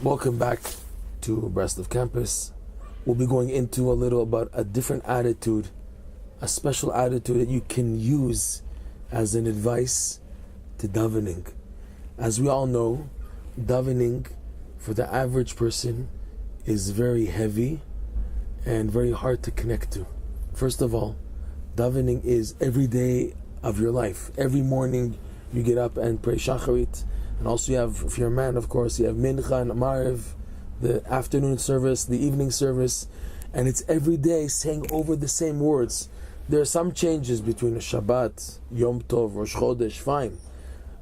Welcome back to Breslov campus. We'll be going into a little about a different attitude, a special attitude that you can use as an advice to davening. As we all know, davening for the average person is very heavy and very hard to connect to. First of all, davening is every day of your life. Every morning you get up and pray shacharit. And also you have, if you're a man, of course, you have mincha and mariv, the afternoon service, the evening service, and it's every day saying over the same words. There are some changes between a Shabbat, Yom Tov, Rosh Chodesh, fine.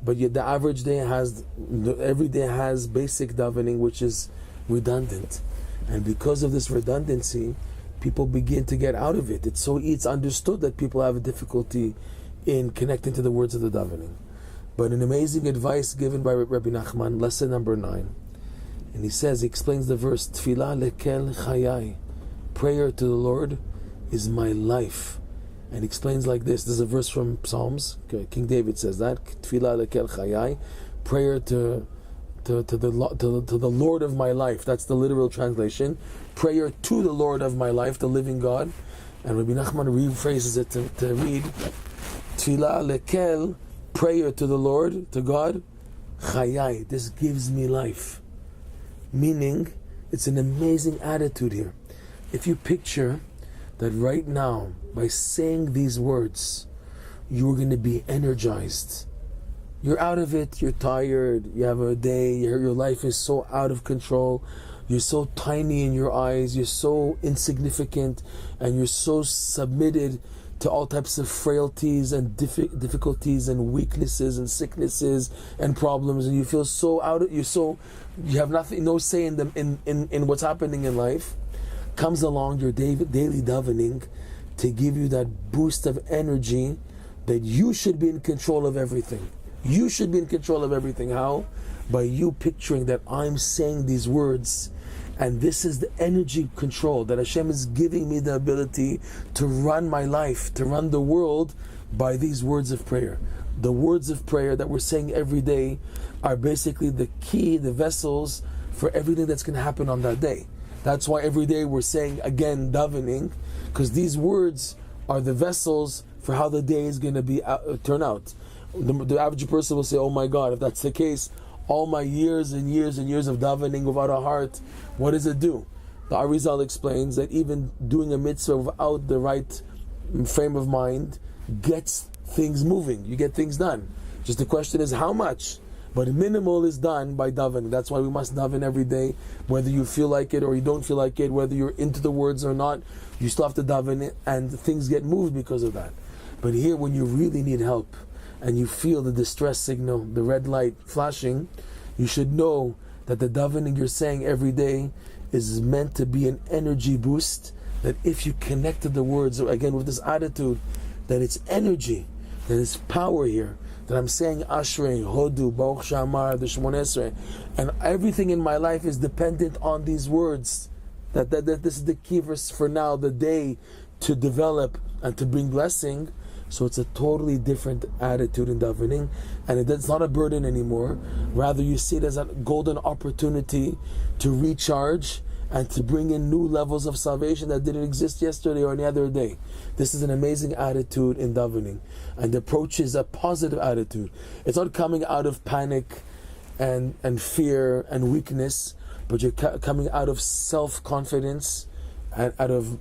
But yet the average day every day has basic davening, which is redundant. And because of this redundancy, people begin to get out of it. It's understood that people have a difficulty in connecting to the words of the davening. But an amazing advice given by Rebbe Nachman, lesson number 9. And he explains the verse, Tfilah lekel chayai. Prayer to the Lord is my life. And he explains like this. This is a verse from Psalms. King David says that. Tfilah lekel chayai. Prayer to the Lord of my life. That's the literal translation. Prayer to the Lord of my life, the living God. And Rebbe Nachman rephrases it to read, Tfilah lekel, prayer to the Lord, to God, chayai, this gives me life. Meaning, it's an amazing attitude here. If you picture that right now, by saying these words, you're going to be energized. You're out of it, you're tired, you have a day, your life is so out of control, you're so tiny in your eyes, you're so insignificant, and you're so submitted to all types of frailties and difficulties and weaknesses and sicknesses and problems, and you feel so you have nothing, no say in them in what's happening in life. Comes along your daily davening to give you that boost of energy that you should be in control of everything. You should be in control of everything. How? By you picturing that I'm saying these words, and this is the energy control that Hashem is giving me the ability to run my life, to run the world by these words of prayer. The words of prayer that we're saying every day are basically the key, the vessels for everything that's going to happen on that day. That's why every day we're saying again davening, because these words are the vessels for how the day is going to turn out. The average person will say, oh my God, if that's the case, all my years and years and years of davening without a heart, what does it do? The Arizal explains that even doing a mitzvah without the right frame of mind gets things moving. You get things done. Just the question is how much? But minimal is done by davening. That's why we must daven every day, whether you feel like it or you don't feel like it, whether you're into the words or not, you still have to daven it, and things get moved because of that. But here, when you really need help, and you feel the distress signal, the red light flashing, you should know that the davening you're saying every day is meant to be an energy boost, that if you connect to the words, again with this attitude, that it's energy, that it's power here, that I'm saying Ashrei, Hodu, Baruch Shamar, the Shemon Esrei, and everything in my life is dependent on these words, that this is the key for now, the day to develop and to bring blessing. So it's a totally different attitude in davening, and it's not a burden anymore. Rather, you see it as a golden opportunity to recharge and to bring in new levels of salvation that didn't exist yesterday or any other day. This is an amazing attitude in davening, and the approach is a positive attitude. It's not coming out of panic and fear and weakness, but you're coming out of self-confidence and out of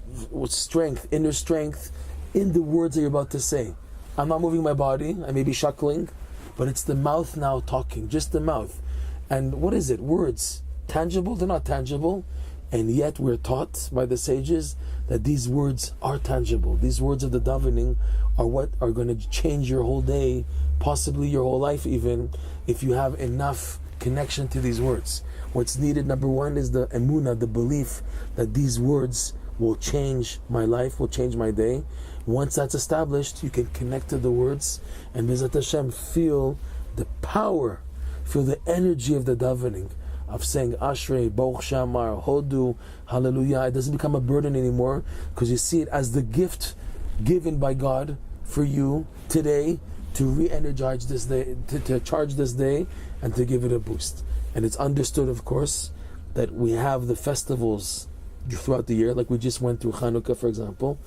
strength, inner strength, in the words that you're about to say. I'm not moving my body, I may be shuckling, but it's the mouth now talking, just the mouth. And what is it? Words. Tangible? They're not tangible. And yet we're taught by the sages that these words are tangible. These words of the davening are what are going to change your whole day, possibly your whole life even, if you have enough connection to these words. What's needed, number one, is the emunah, the belief that these words will change my life, will change my day. Once that's established, you can connect to the words and B'ezrat Hashem feel the power, feel the energy of the davening, of saying Ashrei, Baruch Shamar, Hodu, Hallelujah. It doesn't become a burden anymore, because you see it as the gift given by God for you today to re-energize this day, to charge this day and to give it a boost. And it's understood, of course, that we have the festivals throughout the year, like we just went through Hanukkah, for example,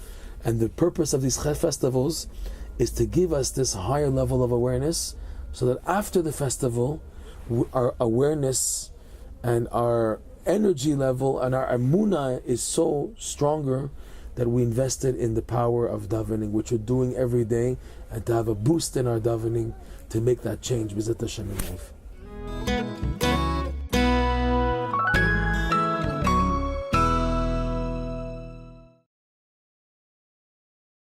and the purpose of these festivals is to give us this higher level of awareness, so that after the festival, our awareness and our energy level and our emunah is so stronger that we invested in the power of davening, which we're doing every day, and to have a boost in our davening to make that change. B'ezrat Hashem in life.